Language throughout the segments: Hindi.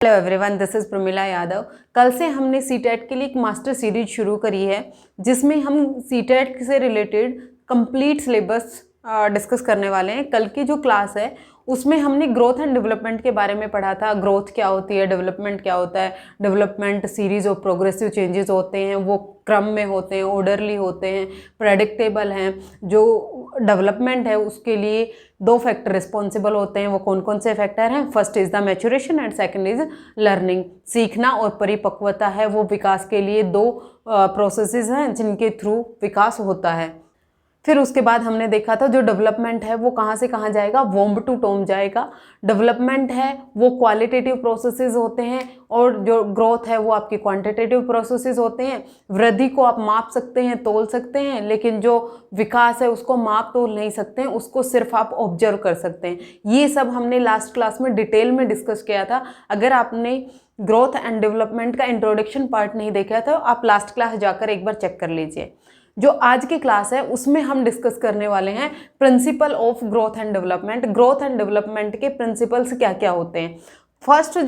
Hello everyone, this is Pramila Yadav. कल से हमने सीटेट के लिए एक मास्टर सीरीज शुरू करी है जिसमें हम सीटेट से रिलेटेड कंप्लीट सिलेबस डिस्कस करने वाले हैं। कल की जो क्लास है उसमें हमने ग्रोथ एंड डेवलपमेंट के बारे में पढ़ा था। ग्रोथ क्या होती है, डेवलपमेंट क्या होता है। Development series of progressive changes होते हैं, वो क्रम में होते हैं, ऑर्डरली होते हैं, प्रेडिक्टेबल हैं। जो डेवलपमेंट है उसके लिए दो फैक्टर रिस्पॉन्सिबल होते हैं। वो कौन कौन से फैक्टर हैं? First is the maturation and second is learning. सीखना और परिपक्वता है वो विकास के लिए दो प्रोसेसेस हैं जिनके थ्रू विकास होता है। फिर उसके बाद हमने देखा था जो डेवलपमेंट है वो कहाँ से कहाँ जाएगा, वॉम्ब टू टॉम जाएगा। डेवलपमेंट है वो क्वालिटेटिव प्रोसेसेस होते हैं और जो ग्रोथ है वो आपकी क्वांटिटेटिव प्रोसेसेस होते हैं। वृद्धि को आप माप सकते हैं, तोल सकते हैं, लेकिन जो विकास है उसको माप तोल नहीं सकते हैं, उसको सिर्फ आप ऑब्जर्व कर सकते हैं। ये सब हमने लास्ट क्लास में डिटेल में डिस्कस किया था। अगर आपने ग्रोथ एंड डेवलपमेंट का इंट्रोडक्शन पार्ट नहीं देखा तो आप लास्ट क्लास जाकर एक बार चेक कर लीजिए। जो आज की क्लास है उसमें हम डिस्कस करने वाले हैं principle of growth and development. Growth and development के प्रिंसिपल्स क्या क्या होते हैं। फर्स्ट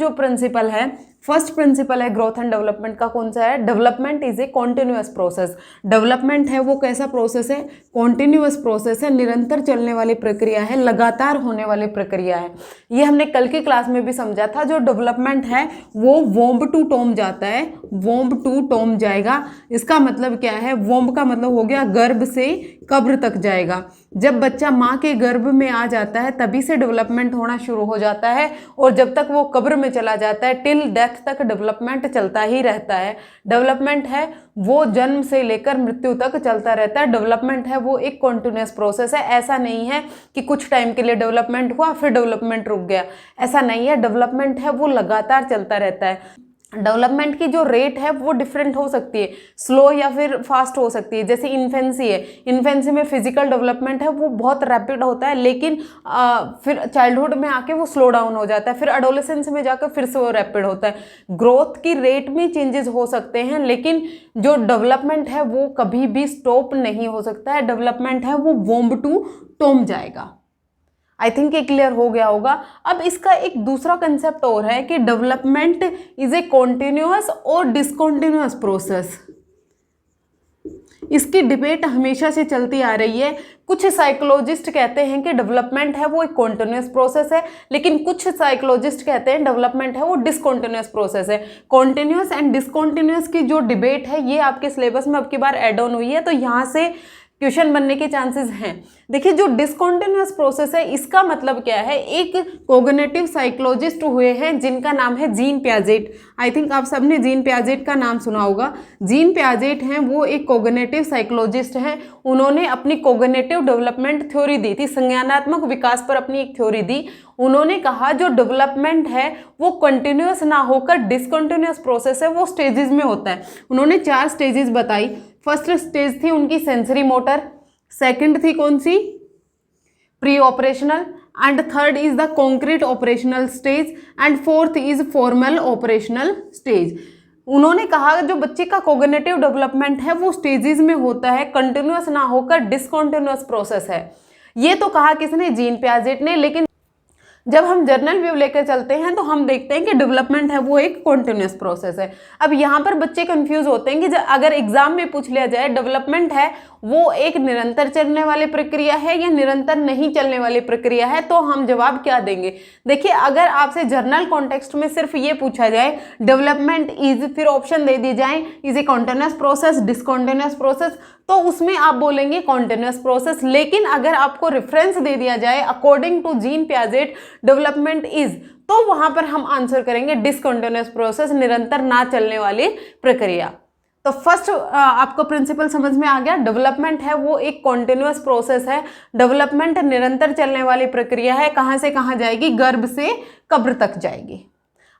प्रिंसिपल है ग्रोथ एंड डेवलपमेंट का, कौन सा है? Development is a continuous process. Development है वो कैसा प्रोसेस है? कॉन्टिन्यूअस प्रोसेस है, निरंतर चलने वाली प्रक्रिया है, लगातार होने वाली प्रक्रिया है। ये हमने कल की क्लास में भी समझा था। जो डेवलपमेंट है वो वॉम्ब टू टॉम जाता है, वॉम्ब टू टॉम जाएगा। इसका मतलब क्या है? वॉम्ब का मतलब हो गया गर्भ से कब्र तक जाएगा। जब बच्चा माँ के गर्भ में आ जाता है तभी से डेवलपमेंट होना शुरू हो जाता है और जब तक वो कब्र में चला जाता है टिल डेथ तक डेवलपमेंट चलता ही रहता है। डेवलपमेंट है वो जन्म से लेकर मृत्यु तक चलता रहता है। डेवलपमेंट है वो एक कॉन्टिन्यूअस प्रोसेस है। ऐसा नहीं है कि कुछ टाइम के लिए डेवलपमेंट हुआ फिर डेवलपमेंट रुक गया, ऐसा नहीं है। डेवलपमेंट है वो लगातार चलता रहता है। डेवलपमेंट की जो रेट है वो डिफरेंट हो सकती है, स्लो या फिर फास्ट हो सकती है। जैसे इन्फेंसी है, इन्फेंसी में फिजिकल डेवलपमेंट है वो बहुत रैपिड होता है, लेकिन फिर चाइल्डहुड में आके वो स्लो डाउन हो जाता है, फिर एडोलेसेंस में जाकर फिर से वो रैपिड होता है। ग्रोथ की रेट में चेंजेस हो सकते हैं, लेकिन जो डेवलपमेंट है वो कभी भी स्टॉप नहीं हो सकता है। डेवलपमेंट है वो वॉम्ब टू टॉम जाएगा। आई थिंक ये क्लियर हो गया होगा। अब इसका एक दूसरा कंसेप्ट और है कि डेवलपमेंट इज ए कॉन्टिन्यूअस और डिसकॉन्टिन्यूअस प्रोसेस। इसकी डिबेट हमेशा से चलती आ रही है। कुछ साइकोलॉजिस्ट कहते हैं कि डेवलपमेंट है वो एक कॉन्टिन्यूअस प्रोसेस है, लेकिन कुछ साइकोलॉजिस्ट कहते हैं डेवलपमेंट है वो डिसकॉन्टिन्यूअस प्रोसेस है। कॉन्टिन्यूअस एंड डिसकॉन्टिन्यूअस की जो डिबेट है ये आपके सिलेबस में अब की बार एड ऑन हुई है, तो यहाँ से क्वेश्चन बनने के चांसेस हैं। देखिए जो डिसकॉन्टिन्यूअस प्रोसेस है इसका मतलब क्या है? एक कोग्निटिव साइकोलॉजिस्ट हुए हैं जिनका नाम है जीन पियाजेट। आई थिंक आप सबने जीन पियाजेट का नाम सुना होगा। जीन पियाजेट हैं वो एक कोग्निटिव साइकोलॉजिस्ट हैं। उन्होंने अपनी कोग्निटिव डेवलपमेंट थ्योरी दी थी, संज्ञानात्मक विकास पर अपनी एक थ्योरी दी। उन्होंने कहा जो डेवलपमेंट है वो कंटिन्यूअस ना होकर डिसकंटिन्यूअस प्रोसेस है, वो स्टेजेस में होता है। उन्होंने 4 स्टेजेस बताई। फर्स्ट स्टेज थी उनकी सेंसरी मोटर, सेकंड थी कौन सी? Pre operational, and third is the concrete operational stage, and fourth is formal operational stage. उन्होंने कहा जो बच्चे का कॉग्निटिव डेवलपमेंट है वो स्टेजेस में होता है, कंटिन्यूअस ना होकर डिसकंटिन्यूअस प्रोसेस है। ये तो कहा किसने? जीन पियाजेट ने। लेकिन जब हम जर्नल व्यू लेकर चलते हैं तो हम देखते हैं कि डेवलपमेंट है वो एक कॉन्टिन्यूअस प्रोसेस है। अब यहाँ पर बच्चे कंफ्यूज होते हैं कि अगर एग्जाम में पूछ लिया जाए डेवलपमेंट है वो एक निरंतर चलने वाली प्रक्रिया है या निरंतर नहीं चलने वाली प्रक्रिया है, तो हम जवाब क्या देंगे? देखिए अगर आपसे जर्नल कॉन्टेक्स्ट में सिर्फ ये पूछा जाए डेवलपमेंट इज, फिर ऑप्शन दे दी जाए is a continuous process, discontinuous process, तो उसमें आप बोलेंगे कॉन्टिन्यूअस प्रोसेस। लेकिन अगर आपको रेफरेंस दे दिया जाए according to Jean Piaget development is, तो वहां पर हम आंसर करेंगे डिसकंटिन्यूअस प्रोसेस, निरंतर ना चलने वाली प्रक्रिया। तो फर्स्ट आपको प्रिंसिपल समझ में आ गया। डेवलपमेंट है वो एक कॉन्टिन्यूअस प्रोसेस है। डेवलपमेंट निरंतर चलने वाली प्रक्रिया है। कहां से कहां जाएगी? गर्भ से कब्र तक जाएगी।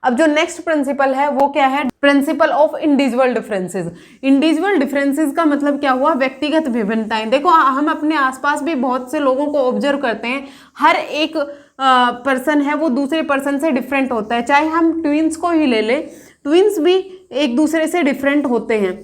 अब जो नेक्स्ट प्रिंसिपल है वो क्या है? Principle of individual differences. Individual differences का मतलब क्या हुआ? व्यक्तिगत विभिन्नताएं। देखो हम अपने आसपास भी बहुत से लोगों को ऑब्जर्व करते हैं। हर एक पर्सन है वो दूसरे पर्सन से डिफरेंट होता है। चाहे हम ट्विंस को ही ले ले, ट्विंस भी एक दूसरे से डिफरेंट होते हैं,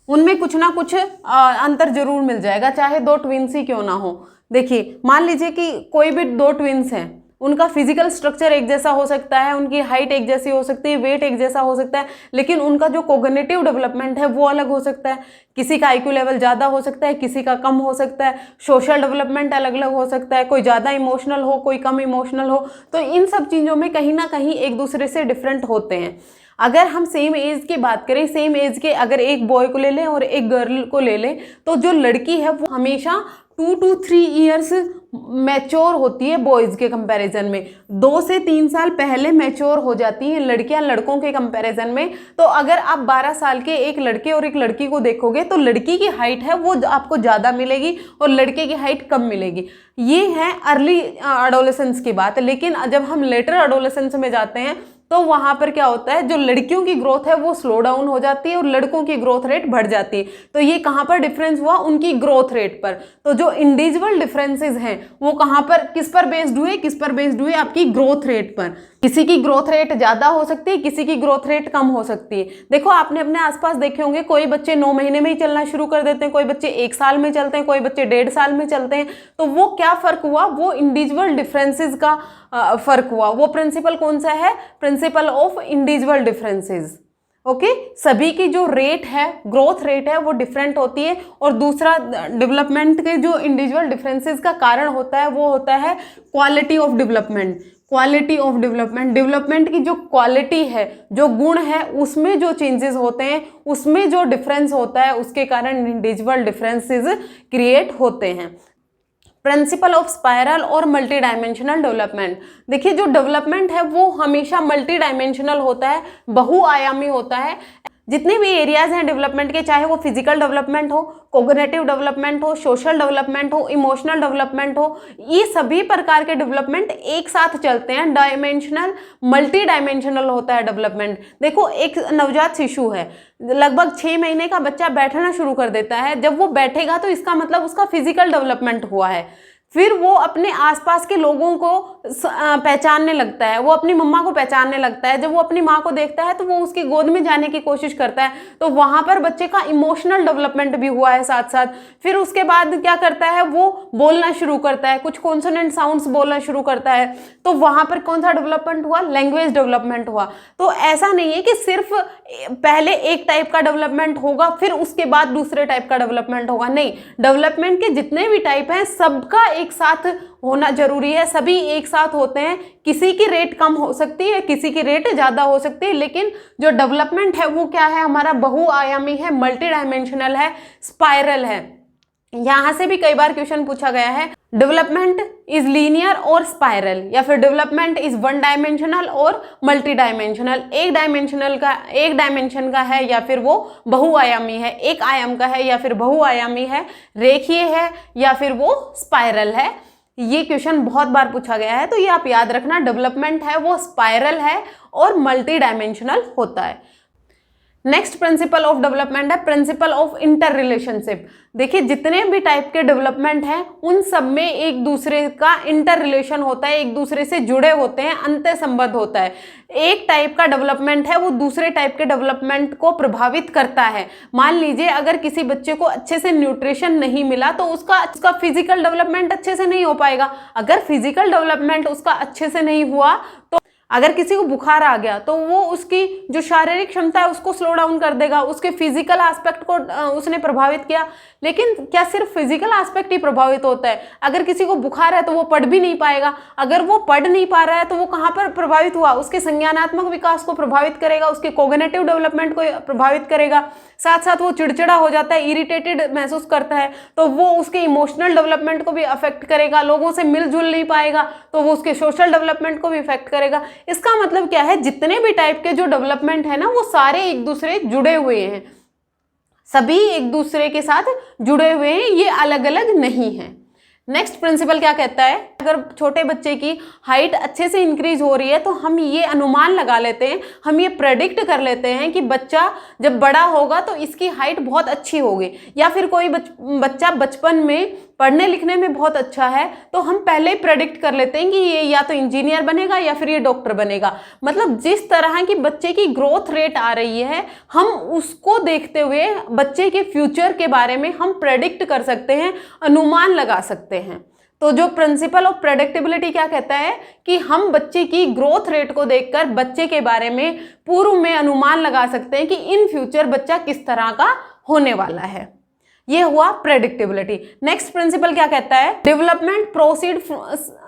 उनमें कुछ ना कुछ अंतर जरूर मिल जाएगा, चाहे 2 ट्विंस ही क्यों ना हो। देखिए मान लीजिए कि कोई भी 2 ट्विंस हैं, उनका फिजिकल स्ट्रक्चर एक जैसा हो सकता है, उनकी हाइट एक जैसी हो सकती है, वेट एक जैसा हो सकता है, लेकिन उनका जो कोग्निटिव डेवलपमेंट है वो अलग हो सकता है। किसी का IQ लेवल ज़्यादा हो सकता है, किसी का कम हो सकता है। सोशल डेवलपमेंट अलग अलग हो सकता है, कोई ज़्यादा इमोशनल हो, कोई कम इमोशनल हो। तो इन सब चीज़ों में कहीं ना कहीं एक दूसरे से डिफरेंट होते हैं। अगर हम सेम एज की बात करें, सेम एज के अगर एक बॉय को ले लें और एक गर्ल को ले लें, तो जो लड़की है वो हमेशा 2 to 3 ईयर्स मैच्योर होती है बॉयज़ के कंपैरिजन में। 2 से 3 साल पहले मैच्योर हो जाती हैं लड़कियां लड़कों के कंपैरिजन में। तो अगर आप 12 साल के एक लड़के और एक लड़की को देखोगे तो लड़की की हाइट है वो आपको ज़्यादा मिलेगी और लड़के की हाइट कम मिलेगी। ये है अर्ली एडोलेसेंस की बात। लेकिन जब हम लेटर एडोलेसेंस में जाते हैं तो वहां पर क्या होता है, जो लड़कियों की ग्रोथ है वो स्लो डाउन हो जाती है और लड़कों की ग्रोथ रेट बढ़ जाती है। तो ये कहां पर डिफरेंस हुआ, उनकी ग्रोथ रेट पर। तो जो इंडिविजुअल डिफरेंसेस हैं वो कहां पर, किस पर बेस्ड हुए, किस पर बेस्ड हुए, आपकी ग्रोथ रेट पर। किसी की ग्रोथ रेट ज्यादा हो सकती है, किसी की ग्रोथ रेट कम हो सकती है। देखो आपने अपने आसपास देखे होंगे, कोई बच्चे 9 महीने में ही चलना शुरू कर देते हैं, कोई बच्चे 1 साल में चलते हैं, कोई बच्चे 1.5 साल में चलते हैं। तो वो क्या फर्क हुआ, वो इंडिविजुअल डिफरेंसेस का फर्क हुआ। वो प्रिंसिपल कौन सा है, principle of individual differences. Okay, सभी की जो रेट है, ग्रोथ रेट है, वो डिफरेंट होती है। और दूसरा डेवलपमेंट के जो इंडिविजुअल डिफरेंसेस का कारण होता है वो होता है quality of development. Quality of development, development की जो क्वालिटी है, जो गुण है, उसमें जो चेंजेस होते हैं, उसमें जो डिफरेंस होता है, उसके कारण इंडिविजुअल डिफरेंसेस क्रिएट होते हैं। प्रिंसिपल ऑफ स्पाइरल और मल्टी डायमेंशनल डेवलपमेंट। देखिए जो डेवलपमेंट है वो हमेशा मल्टी डायमेंशनल होता है, बहुआयामी होता है। जितने भी एरियाज हैं डेवलपमेंट के, चाहे वो फिजिकल डेवलपमेंट हो, कोग्निटिव डेवलपमेंट हो, सोशल डेवलपमेंट हो, इमोशनल डेवलपमेंट हो, ये सभी प्रकार के डेवलपमेंट एक साथ चलते हैं। डायमेंशनल, मल्टी डायमेंशनल होता है डेवलपमेंट। देखो एक नवजात शिशु है, लगभग 6 महीने का बच्चा बैठना शुरू कर देता है। जब वो बैठेगा तो इसका मतलब उसका फिजिकल डेवलपमेंट हुआ है। फिर वो अपने आसपास के लोगों को पहचानने लगता है, वो अपनी मम्मा को पहचानने लगता है। जब वो अपनी माँ को देखता है तो वो उसकी गोद में जाने की कोशिश करता है। तो वहां पर बच्चे का इमोशनल डेवलपमेंट भी हुआ है साथ साथ। फिर उसके बाद क्या करता है, वो बोलना शुरू करता है, कुछ कॉन्सोनेंट साउंड्स बोलना शुरू करता है। तो वहां पर कौन सा डेवलपमेंट हुआ, लैंग्वेज डेवलपमेंट हुआ। तो ऐसा नहीं है कि सिर्फ पहले एक टाइप का डेवलपमेंट होगा फिर उसके बाद दूसरे टाइप का डेवलपमेंट होगा, नहीं। डेवलपमेंट के जितने भी टाइप हैं सबका एक साथ होना जरूरी है, सभी एक साथ होते हैं। किसी की रेट कम हो सकती है, किसी की रेट ज्यादा हो सकती है, लेकिन जो डेवलपमेंट है वो क्या है, हमारा बहुआयामी है, मल्टी डायमेंशनल है, स्पाइरल है। यहां से भी कई बार क्वेश्चन पूछा गया है, डेवलपमेंट इज लीनियर और स्पाइरल, या फिर डेवलपमेंट इज 1 डायमेंशनल और मल्टी डायमेंशनल। एक डायमेंशन का है या फिर वो बहुआयामी है, एक आयाम का है या फिर बहुआयामी है, रेखीय है या फिर वो स्पाइरल है। ये क्वेश्चन बहुत बार पूछा गया है, तो ये आप याद रखना, डेवलपमेंट है वो स्पाइरल है और मल्टी डायमेंशनल होता है। नेक्स्ट प्रिंसिपल ऑफ डेवलपमेंट है प्रिंसिपल ऑफ इंटर रिलेशनशिप। देखिए जितने भी टाइप के डेवलपमेंट हैं उन सब में एक दूसरे का इंटर रिलेशन होता है, एक दूसरे से जुड़े होते हैं, अंतः संबंध होता है। एक टाइप का डेवलपमेंट है वो दूसरे टाइप के डेवलपमेंट को प्रभावित करता है। मान लीजिए अगर किसी बच्चे को अच्छे से न्यूट्रिशन नहीं मिला तो उसका फिजिकल डेवलपमेंट अच्छे से नहीं हो पाएगा। अगर फिजिकल डेवलपमेंट उसका अच्छे से नहीं हुआ तो अगर किसी को बुखार आ गया तो वो उसकी जो शारीरिक क्षमता है उसको स्लो डाउन कर देगा, उसके फिजिकल एस्पेक्ट को उसने प्रभावित किया। लेकिन क्या सिर्फ फिजिकल एस्पेक्ट ही प्रभावित होता है? अगर किसी को बुखार है तो वो पढ़ भी नहीं पाएगा। अगर वो पढ़ नहीं पा रहा है तो वो कहाँ पर प्रभावित हुआ, उसके संज्ञानात्मक विकास को प्रभावित करेगा, उसके कोग्निटिव डेवलपमेंट को प्रभावित करेगा। साथ साथ वो चिड़चिड़ा हो जाता है, इरिटेटेड महसूस करता है, तो वो उसके इमोशनल डेवलपमेंट को भी अफेक्ट करेगा। लोगों से मिलजुल नहीं पाएगा तो वो उसके सोशल डेवलपमेंट को भी इफेक्ट करेगा। इसका मतलब क्या है, जितने भी टाइप के जो डेवलपमेंट है ना वो सारे एक दूसरे जुड़े हुए हैं, सभी एक दूसरे के साथ जुड़े हुए हैं, ये अलग अलग नहीं है। नेक्स्ट प्रिंसिपल क्या कहता है, अगर छोटे बच्चे की हाइट अच्छे से इंक्रीज हो रही है तो हम ये अनुमान लगा लेते हैं, हम ये प्रेडिक्ट कर लेते हैं कि बच्चा जब बड़ा होगा तो इसकी हाइट बहुत अच्छी होगी। या फिर कोई बच्चा बचपन में पढ़ने लिखने में बहुत अच्छा है तो हम पहले ही प्रेडिक्ट कर लेते हैं कि ये या तो इंजीनियर बनेगा या फिर ये डॉक्टर बनेगा। मतलब जिस तरह की बच्चे की ग्रोथ रेट आ रही है हम उसको देखते हुए बच्चे के फ्यूचर के बारे में हम प्रेडिक्ट कर सकते हैं, अनुमान लगा सकते हैं। तो जो प्रिंसिपल ऑफ प्रेडिक्टेबिलिटी क्या कहता है कि हम बच्चे की ग्रोथ रेट को देखकर बच्चे के बारे में पूर्व में अनुमान लगा सकते हैं कि इन फ्यूचर बच्चा किस तरह का होने वाला है। ये हुआ प्रेडिक्टेबिलिटी। नेक्स्ट प्रिंसिपल क्या कहता है, development proceed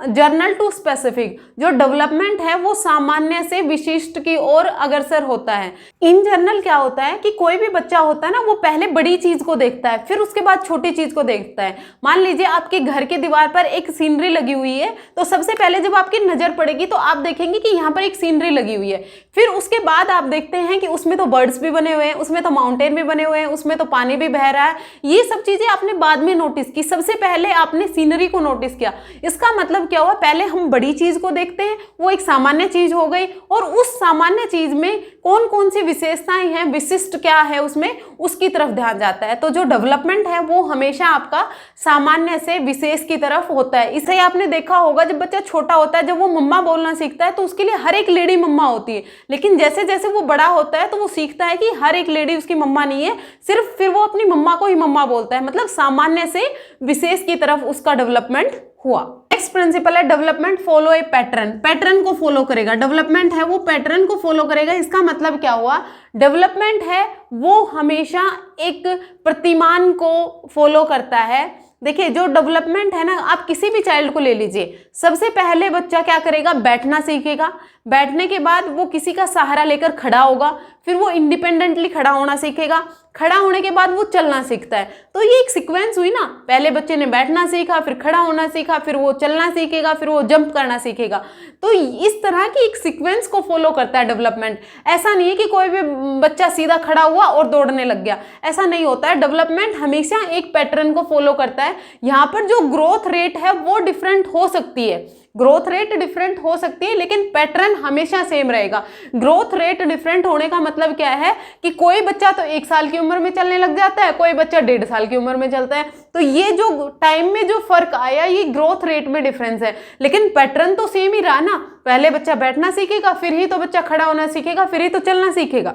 general to specific. जो डेवलपमेंट है वो सामान्य से विशिष्ट की ओर अग्रसर होता है। इन जनरल क्या होता है कि कोई भी बच्चा होता है ना, वो पहले बड़ी चीज को देखता है, फिर उसके बाद छोटी चीज को देखता है। मान लीजिए आपके घर की दीवार पर एक सीनरी लगी हुई है, तो सबसे पहले जब आपकी नजर पड़ेगी तो आप देखेंगे कि यहाँ पर एक सीनरी लगी हुई है। फिर उसके बाद आप देखते हैं कि उसमें तो बर्ड्स भी बने हुए हैं, उसमें तो माउंटेन भी बने हुए हैं, उसमें तो पानी भी बह रहा है। ये सब चीजें आपने बाद में नोटिस की, सबसे पहले आपने सीनरी को नोटिस किया। इसका मतलब क्या हुआ, पहले हम बड़ी चीज को देखते हैं, वो एक सामान्य चीज हो गई, और उस सामान्य चीज में कौन कौन सी विशेषताएं हैं, विशिष्ट क्या है उसमें, उसकी तरफ ध्यान जाता है। तो जो डेवलपमेंट है वो हमेशा आपका सामान्य से विशेष की तरफ होता है। इसे आपने देखा होगा, जब बच्चा छोटा होता है, जब वो मम्मा बोलना सीखता है तो उसके लिए हर एक लेडी मम्मा होती है, लेकिन जैसे जैसे वो बड़ा होता है तो वो सीखता है कि हर एक लेडी उसकी मम्मा नहीं है, सिर्फ फिर वो अपनी मम्मा को ही मम्मा बोलता है। मतलब सामान्य से विशेष की तरफ उसका डेवलपमेंट हुआ। नेक्स्ट प्रिंसिपल है डेवलपमेंट फॉलो ए पैटर्न। पैटर्न को फॉलो करेगा, डेवलपमेंट है वो पैटर्न को फॉलो करेगा। इसका मतलब क्या हुआ, डेवलपमेंट है वो हमेशा एक प्रतिमान को फॉलो करता है। देखिए जो डेवलपमेंट है ना, आप किसी भी चाइल्ड को ले लीजिए, सबसे पहले बच्चा क्या करेगा, बैठना सीखेगा। बैठने के बाद वो किसी का सहारा लेकर खड़ा होगा, फिर वो इंडिपेंडेंटली खड़ा होना सीखेगा। खड़ा होने के बाद वो चलना सीखता है। तो ये एक सीक्वेंस हुई ना, पहले बच्चे ने बैठना सीखा, फिर खड़ा होना सीखा, फिर वो चलना सीखेगा, फिर वो जंप करना सीखेगा। तो इस तरह की एक सीक्वेंस को फॉलो करता है डेवलपमेंट। ऐसा नहीं है कि कोई भी बच्चा सीधा खड़ा हुआ और दौड़ने लग गया, ऐसा नहीं होता है। डेवलपमेंट हमेशा एक पैटर्न को फॉलो करता है। यहाँ पर जो ग्रोथ रेट है वो डिफरेंट हो सकती है, ग्रोथ रेट डिफरेंट हो सकती है, लेकिन पैटर्न हमेशा सेम रहेगा। ग्रोथ रेट डिफरेंट होने का मतलब क्या है कि कोई बच्चा तो 1 साल की उम्र में चलने लग जाता है, कोई बच्चा 1.5 साल की उम्र में चलता है। तो ये जो टाइम में जो फर्क आया, ये ग्रोथ रेट में डिफरेंस है, लेकिन पैटर्न तो सेम ही रहा ना। पहले बच्चा बैठना सीखेगा, फिर ही तो बच्चा खड़ा होना सीखेगा, फिर ही तो चलना सीखेगा।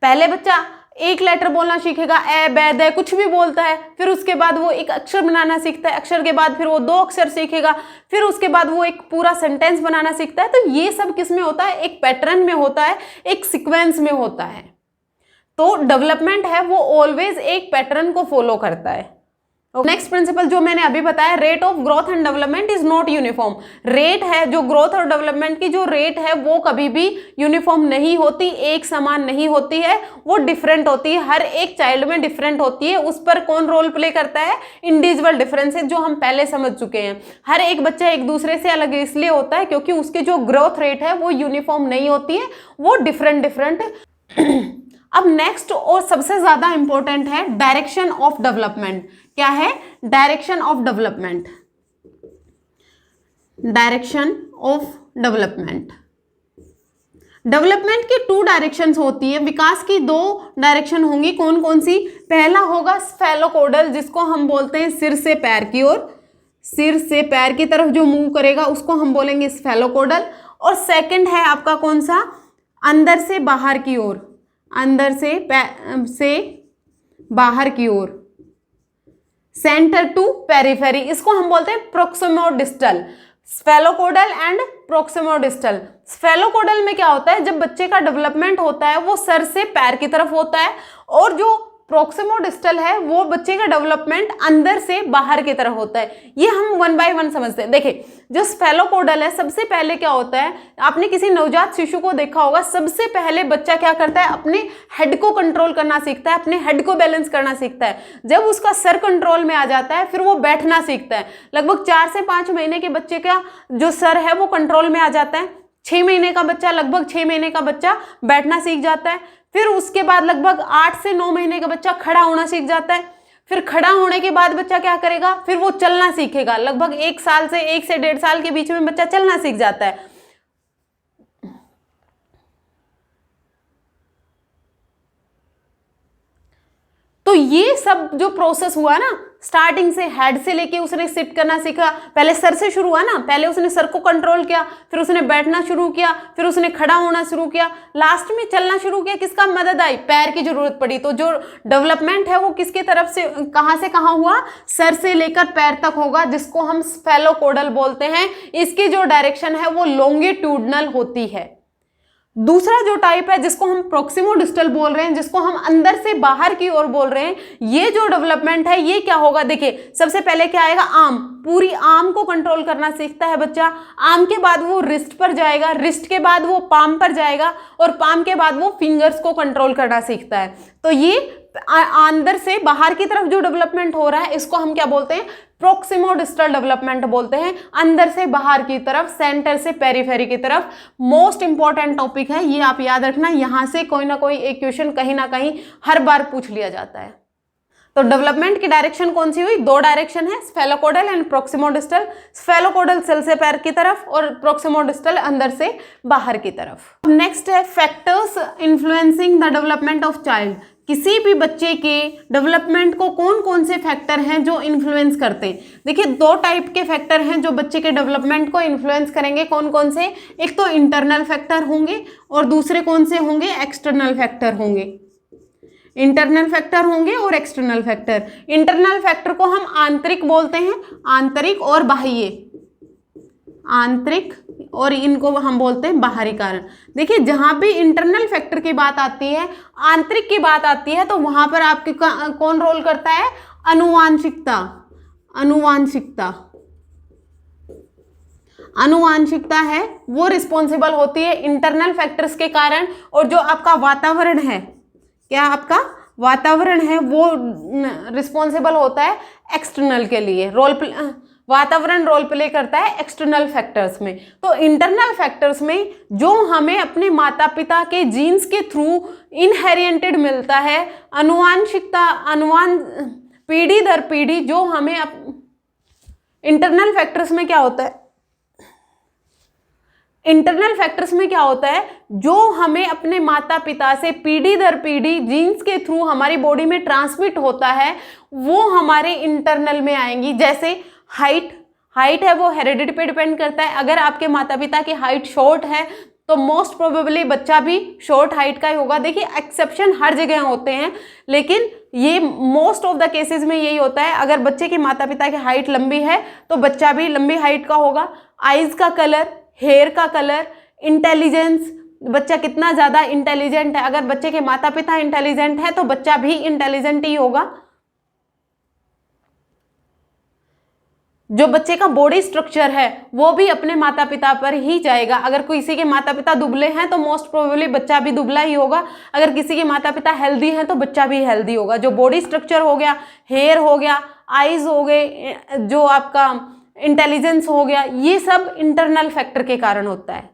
पहले बच्चा एक लेटर बोलना सीखेगा, ए बै दे कुछ भी बोलता है, फिर उसके बाद वो एक अक्षर बनाना सीखता है, अक्षर के बाद फिर वो 2 अक्षर सीखेगा, फिर उसके बाद वो एक पूरा सेंटेंस बनाना सीखता है। तो ये सब किस में होता है, एक पैटर्न में होता है, एक सीक्वेंस में होता है। तो डेवलपमेंट है वो ऑलवेज एक पैटर्न को फॉलो करता है। नेक्स्ट प्रिंसिपल जो मैंने अभी बताया, rate of growth and development is not uniform. Rate है जो ग्रोथ और डेवलपमेंट की जो रेट है वो कभी भी यूनिफॉर्म नहीं होती, एक समान नहीं होती है, वो डिफरेंट होती है, हर एक चाइल्ड में डिफरेंट होती है। उस पर कौन रोल प्ले करता है, इंडिविजुअल डिफरेंसेस, जो हम पहले समझ चुके हैं। हर एक बच्चा एक दूसरे से अलग इसलिए होता है क्योंकि उसकी जो ग्रोथ रेट है वो यूनिफॉर्म नहीं होती है, वो डिफरेंट डिफरेंट। अब नेक्स्ट और सबसे ज्यादा इंपॉर्टेंट है डायरेक्शन ऑफ डेवलपमेंट। क्या है, direction of development. Direction of development, development की 2 डायरेक्शंस होती है, विकास की 2 डायरेक्शन होंगी। कौन कौन सी, पहला होगा स्फेलोकोडल, जिसको हम बोलते हैं सिर से पैर की ओर, सिर से पैर की तरफ जो मूव करेगा उसको हम बोलेंगे स्फेलोकोडल। और सेकंड है आपका कौन सा, अंदर से बाहर की ओर, अंदर से बाहर की ओर, सेंटर टू पेरिफेरी, इसको हम बोलते हैं प्रोक्सिमोडिस्टल। स्फेलोकोडल एंड प्रोक्सिमोडिस्टल। स्फेलोकोडल में क्या होता है, जब बच्चे का डेवलपमेंट होता है वो सर से पैर की तरफ होता है, और जो प्रोक्सिमोडिस्टल है वो बच्चे का डेवलपमेंट अंदर से बाहर की तरफ होता है। ये हम 1 बाय 1 समझते हैं। देखिए जो स्फेलोकोडल है, सबसे पहले क्या होता है, आपने किसी नवजात शिशु को देखा होगा, सबसे पहले बच्चा क्या करता है, अपने हेड को कंट्रोल करना सीखता है, अपने हेड को बैलेंस करना सीखता है। जब उसका सर कंट्रोल में आ जाता है फिर वो बैठना सीखता है। लगभग 4 से 5 महीने के बच्चे का जो सर है वो कंट्रोल में आ जाता है। 6 महीने का बच्चा, लगभग 6 महीने का बच्चा बैठना सीख जाता है। फिर उसके बाद लगभग 8 से 9 महीने का बच्चा खड़ा होना सीख जाता है। फिर खड़ा होने के बाद बच्चा क्या करेगा, फिर वो चलना सीखेगा। लगभग 1 साल से 1 से 1.5 साल के बीच में बच्चा चलना सीख जाता है। तो ये सब जो प्रोसेस हुआ ना, स्टार्टिंग से हेड से लेके उसने सिट करना सीखा। पहले सर से शुरू हुआ ना, पहले उसने सर को कंट्रोल किया, फिर उसने बैठना शुरू किया, फिर उसने खड़ा होना शुरू किया, लास्ट में चलना शुरू किया। किसका मदद आई? पैर की जरूरत पड़ी। तो जो डेवलपमेंट है वो किसके तरफ से कहाँ हुआ? सर से लेकर पैर तक होगा, जिसको हम स्फेलोकोडल बोलते हैं। इसकी जो डायरेक्शन है वो लॉन्गिट्यूडनल होती है। दूसरा जो टाइप है जिसको हम प्रोक्सिमोडिस्टल बोल रहे हैं, जिसको हम अंदर से बाहर की ओर बोल रहे हैं, ये जो डेवलपमेंट है ये क्या होगा? देखिए, सबसे पहले क्या आएगा? आर्म। पूरी आर्म को कंट्रोल करना सीखता है बच्चा। आर्म के बाद वो रिस्ट पर जाएगा, रिस्ट के बाद वो पाम पर जाएगा, और पाम के बाद वो फिंगर्स को कंट्रोल करना सीखता है। तो ये अंदर से बाहर की तरफ जो डेवलपमेंट हो रहा है इसको हम क्या बोलते हैं? प्रोक्सिमोडिस्टल डेवलपमेंट बोलते हैं। अंदर से बाहर की तरफ, सेंटर से पेरिफेरी की तरफ। मोस्ट इंपॉर्टेंट टॉपिक है ये, आप याद रखना। यहां से कोई ना कोई एक क्वेश्चन कहीं ना कहीं हर बार पूछ लिया जाता है। तो डेवलपमेंट की डायरेक्शन कौन सी हुई? दो डायरेक्शन है, स्फेलोकोडल एंड प्रोक्सिमोडिस्टल। स्फेलोकोडल सेल से पैर की तरफ और प्रोक्सिमोडिस्टल अंदर से बाहर की तरफ। नेक्स्ट है factors influencing the development of child. किसी भी बच्चे के डेवलपमेंट को कौन कौन से फैक्टर हैं जो इन्फ्लुएंस करते हैं? देखिए, दो टाइप के फैक्टर हैं जो बच्चे के डेवलपमेंट को इन्फ्लुएंस करेंगे। कौन कौन से? एक तो इंटरनल फैक्टर होंगे और दूसरे कौन से होंगे? एक्सटर्नल फैक्टर होंगे। इंटरनल फैक्टर होंगे और एक्सटर्नल फैक्टर। इंटरनल फैक्टर को हम आंतरिक बोलते हैं, आंतरिक और बाह्य। आंतरिक और इनको हम बोलते हैं बाहरी कारण। देखिए, जहां भी इंटरनल फैक्टर की बात आती है, आंतरिक की बात आती है, तो वहां पर आपके कौन रोल करता है? अनुवांशिकता। अनुवांशिकता अनुवांशिकता है वो रिस्पॉन्सिबल होती है इंटरनल फैक्टर्स के कारण। और जो आपका वातावरण है, क्या आपका वातावरण है वो रिस्पॉन्सिबल होता है एक्सटर्नल के लिए। वातावरण रोल प्ले करता है एक्सटर्नल फैक्टर्स में। तो इंटरनल फैक्टर्स में जो हमें अपने माता पिता के जीन्स के थ्रू इनहेरिटेड मिलता है, अनुवांशिकता, पीढ़ी दर पीढ़ी जो हमें इंटरनल फैक्टर्स में क्या होता है? इंटरनल फैक्टर्स में क्या होता है? जो हमें अपने माता पिता से पीढ़ी दर पीढ़ी जीन्स के थ्रू हमारी बॉडी में ट्रांसमिट होता है, वो हमारे इंटरनल में आएंगी। जैसे हाइट है वो हेरिडिटी पे डिपेंड करता है। अगर आपके माता पिता की हाइट शॉर्ट है तो मोस्ट प्रोबेबली बच्चा भी शॉर्ट हाइट का ही होगा। देखिए, एक्सेप्शन हर जगह होते हैं, लेकिन ये मोस्ट ऑफ द केसेस में यही होता है। अगर बच्चे के माता पिता की हाइट लंबी है तो बच्चा भी लंबी हाइट का होगा। आईज का कलर, हेयर का कलर, इंटेलिजेंस, बच्चा कितना ज़्यादा इंटेलिजेंट है। अगर बच्चे के माता पिता इंटेलिजेंट है तो बच्चा भी इंटेलिजेंट ही होगा। जो बच्चे का बॉडी स्ट्रक्चर है वो भी अपने माता पिता पर ही जाएगा। अगर किसी के माता पिता दुबले हैं तो मोस्ट प्रोबेबली बच्चा भी दुबला ही होगा। अगर किसी के माता पिता हेल्दी हैं तो बच्चा भी हेल्दी होगा। जो बॉडी स्ट्रक्चर हो गया, हेयर हो गया, आईज हो गए, जो आपका इंटेलिजेंस हो गया, ये सब इंटरनल फैक्टर के कारण होता है।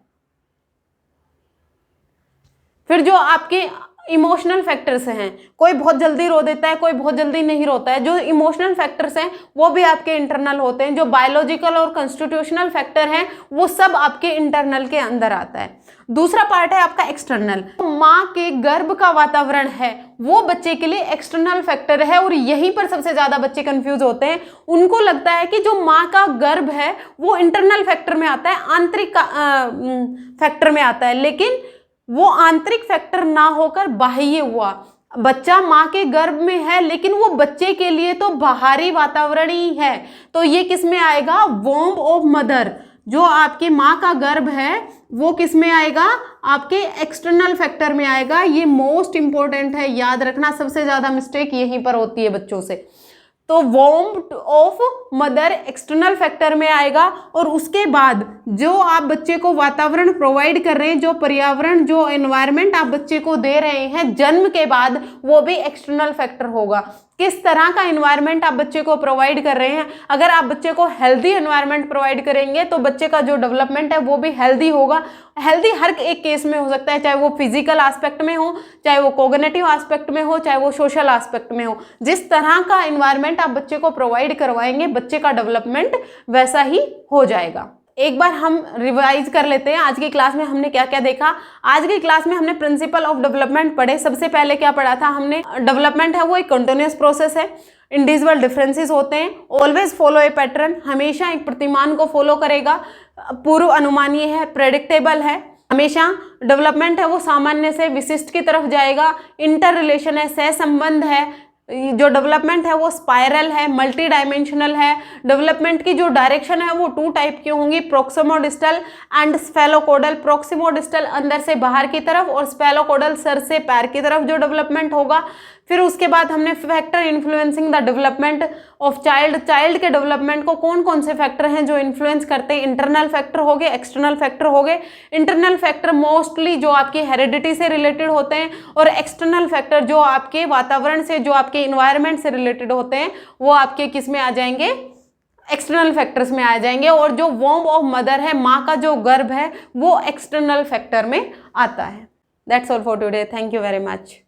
फिर जो आपके इमोशनल फैक्टर्स हैं, कोई बहुत जल्दी रो देता है, कोई बहुत जल्दी नहीं रोता है। जो इमोशनल फैक्टर्स हैं वो भी आपके इंटरनल होते हैं। जो बायोलॉजिकल और कॉन्स्टिट्यूशनल फैक्टर हैं वो सब आपके इंटरनल के अंदर आता है। दूसरा पार्ट है आपका एक्सटर्नल। माँ के गर्भ का वातावरण है वो बच्चे के लिए एक्सटर्नल फैक्टर है, और यहीं पर सबसे ज्यादा बच्चे कंफ्यूज होते हैं। उनको लगता है कि जो माँ का गर्भ है वो इंटरनल फैक्टर में आता है, आंतरिक फैक्टर में आता है, लेकिन वो आंतरिक फैक्टर ना होकर बाह्य हुआ। बच्चा माँ के गर्भ में है लेकिन वो बच्चे के लिए तो बाहरी वातावरण ही है। तो ये किस में आएगा? Womb of mother. जो आपकी माँ का गर्भ है वो किस में आएगा? आपके एक्सटर्नल फैक्टर में आएगा। ये मोस्ट इंपॉर्टेंट है, याद रखना। सबसे ज्यादा मिस्टेक यहीं पर होती है बच्चों से। तो womb of mother external factor में आएगा, और उसके बाद जो आप बच्चे को वातावरण प्रोवाइड कर रहे हैं, जो पर्यावरण, जो एनवायरनमेंट आप बच्चे को दे रहे हैं जन्म के बाद, वो भी एक्सटर्नल फैक्टर होगा। किस तरह का एनवायरनमेंट आप बच्चे को प्रोवाइड कर रहे हैं। अगर आप बच्चे को हेल्दी एनवायरनमेंट प्रोवाइड करेंगे तो बच्चे का जो डेवलपमेंट है वो भी हेल्दी होगा। हेल्दी हर एक केस में हो सकता है, चाहे वो फिजिकल एस्पेक्ट में हो, चाहे वो कोग्निटिव एस्पेक्ट में हो, चाहे वो सोशल एस्पेक्ट में हो। जिस तरह का एनवायरनमेंट आप बच्चे को प्रोवाइड करवाएंगे बच्चे का डेवलपमेंट वैसा ही हो जाएगा। एक बार हम रिवाइज कर लेते हैं आज की क्लास में हमने क्या क्या देखा। आज की क्लास में हमने प्रिंसिपल ऑफ डेवलपमेंट पढ़े। सबसे पहले क्या पढ़ा था हमने? डेवलपमेंट है वो एक कंटिन्यूअस प्रोसेस है। इंडिविजुअल डिफरेंसेस होते हैं। ऑलवेज फॉलो ए पैटर्न, हमेशा एक प्रतिमान को फॉलो करेगा, पूर्व अनुमानीय है, प्रेडिक्टेबल है। हमेशा डेवलपमेंट है वो सामान्य से विशिष्ट की तरफ जाएगा। इंटर रिलेशन है, सह संबंध है। जो डेवलपमेंट है वो स्पाइरल है, मल्टी डायमेंशनल है। डेवलपमेंट की जो डायरेक्शन है वो 2 टाइप की होंगी, प्रोक्सिमोडिस्टल एंड स्फेलोकोडल। प्रोक्सिमोडिस्टल अंदर से बाहर की तरफ और स्फेलोकोडल सर से पैर की तरफ जो डेवलपमेंट होगा। फिर उसके बाद हमने factor influencing the development of child, child के डेवलपमेंट को कौन कौन से फैक्टर हैं जो इन्फ्लुएंस करते हैं। इंटरनल फैक्टर हो गए, एक्सटर्नल फैक्टर हो गए। इंटरनल फैक्टर मोस्टली जो आपकी हेरिडिटी से रिलेटेड होते हैं, और एक्सटर्नल फैक्टर जो आपके वातावरण से, जो आपके इन्वायरमेंट से रिलेटेड होते हैं, वो आपके किस में आ जाएंगे, एक्सटर्नल फैक्टर्स में आ जाएंगे। और जो वॉर्म ऑफ मदर है, माँ का जो गर्भ है, वो एक्सटर्नल फैक्टर में आता है। That's all for today, thank you very much.